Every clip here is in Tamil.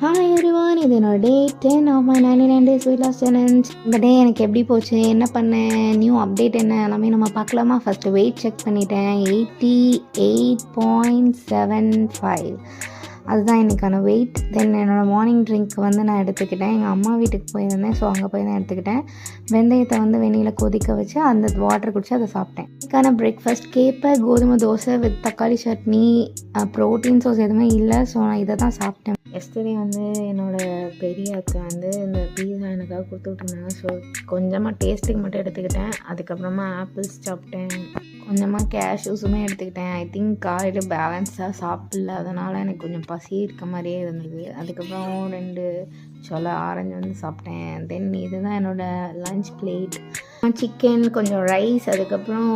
ஹாய் எவ்ரிவான், இது என்னோட day 10 of my 99 days weight loss challenge. இந்த டே எனக்கு எப்படி போச்சு, என்ன பண்ணேன், நியூ அப்டேட் என்ன, எல்லாமே நம்ம பார்க்கலாமா? ஃபஸ்ட்டு வெயிட் செக் பண்ணிட்டேன். 88.75 அதுதான் இன்றைக்கான வெயிட். தென் என்னோடய மார்னிங் ட்ரிங்க் வந்து நான் எடுத்துக்கிட்டேன். எங்கள் அம்மா வீட்டுக்கு போயிருந்தேன், ஸோ அங்கே போய் தான் எடுத்துக்கிட்டேன். வெந்தயத்தை வந்து வெந்நீரில் கொதிக்க வச்சு அந்த வாட்டர் குடிச்சு அதை சாப்பிட்டேன். இன்றைக்கான பிரேக்ஃபாஸ்ட் கேப்பை கோதுமை தோசை வித் தக்காளி சட்னி. ப்ரோட்டீன் சோர்ஸ் எதுவுமே இல்லை, ஸோ நான் இதை தான் சாப்பிட்டேன். எஸ்டர்டே வந்து என்னோடய பெரிய அக்கா வந்து இந்த பீஸா எனக்காக கொடுத்து விட்ருந்தாங்க. ஸோ கொஞ்சமாக டேஸ்ட்டுக்கு மட்டும் எடுத்துக்கிட்டேன். அதுக்கப்புறமா ஆப்பிள்ஸ் சாப்பிட்டேன், கொஞ்சமாக கேஷ்யூஸுமே எடுத்துக்கிட்டேன். ஐ திங்க் காலையில் பேலன்ஸாக சாப்பிடல, அதனால் எனக்கு கொஞ்சம் பசி இருக்க மாதிரியே இருந்தது. அதுக்கப்புறம் 2 சொல்ல ஆரஞ்சு வந்து சாப்பிட்டேன். தென் இதுதான் என்னோடய லன்ச் பிளேட். சிக்கன், கொஞ்சம் ரைஸ், அதுக்கப்புறம்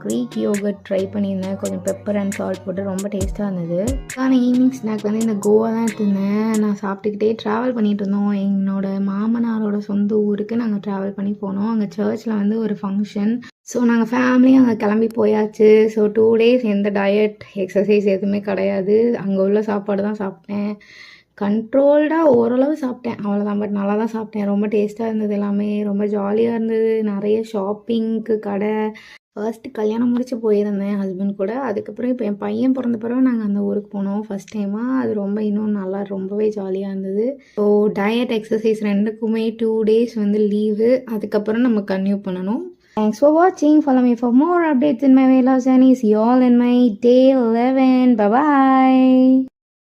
க்ரீக் யோகர்ட் ட்ரை பண்ணியிருந்தேன். கொஞ்சம் பெப்பர் அண்ட் சால்ட் போட்டு ரொம்ப டேஸ்ட்டாக இருந்தது. ஆனால் ஈவினிங் ஸ்நாக் வந்து இந்த கோவா தான் எடுத்துருந்தேன். நான் சாப்பிட்டுக்கிட்டே ட்ராவல் பண்ணிகிட்டு இருந்தோம். என்னோடய மாமனாரோட சொந்த ஊருக்கு நாங்கள் ட்ராவல் பண்ணி போனோம். அங்கே சர்ச்சில் வந்து ஒரு ஃபங்க்ஷன். ஸோ நாங்கள் ஃபேமிலியும் அங்கே கிளம்பி போயாச்சு. ஸோ 2 days எந்த டயட் எக்ஸசைஸ் எதுவுமே கிடையாது. அங்கே உள்ள சாப்பாடு தான் சாப்பிட்டேன். கண்ட்ரோல்டாக ஓரளவு சாப்பிட்டேன், அவ்வளோதான். பட் நல்லா தான் சாப்பிட்டேன். ரொம்ப டேஸ்ட்டாக இருந்தது, எல்லாமே ரொம்ப ஜாலியாக இருந்தது. நிறைய ஷாப்பிங்க்கு கடை. ஃபர்ஸ்ட்டு கல்யாணம் முடிச்சு போயிருந்தேன் ஹஸ்பண்ட் கூட. அதுக்கப்புறம் இப்போ என் பையன் பிறந்த பிறகு நாங்கள் அந்த ஊருக்கு போனோம் ஃபஸ்ட் டைமாக. அது ரொம்ப இன்னும் நல்லா ரொம்பவே ஜாலியாக இருந்தது. ஸோ டயட் எக்ஸசைஸ் 2க்குமே 2 days வந்து லீவு. அதுக்கப்புறம் நம்ம கன்டினியூ பண்ணணும். Thanks for watching. Follow me for more updates in my weight loss journey. See you all in my day 11. Bye bye.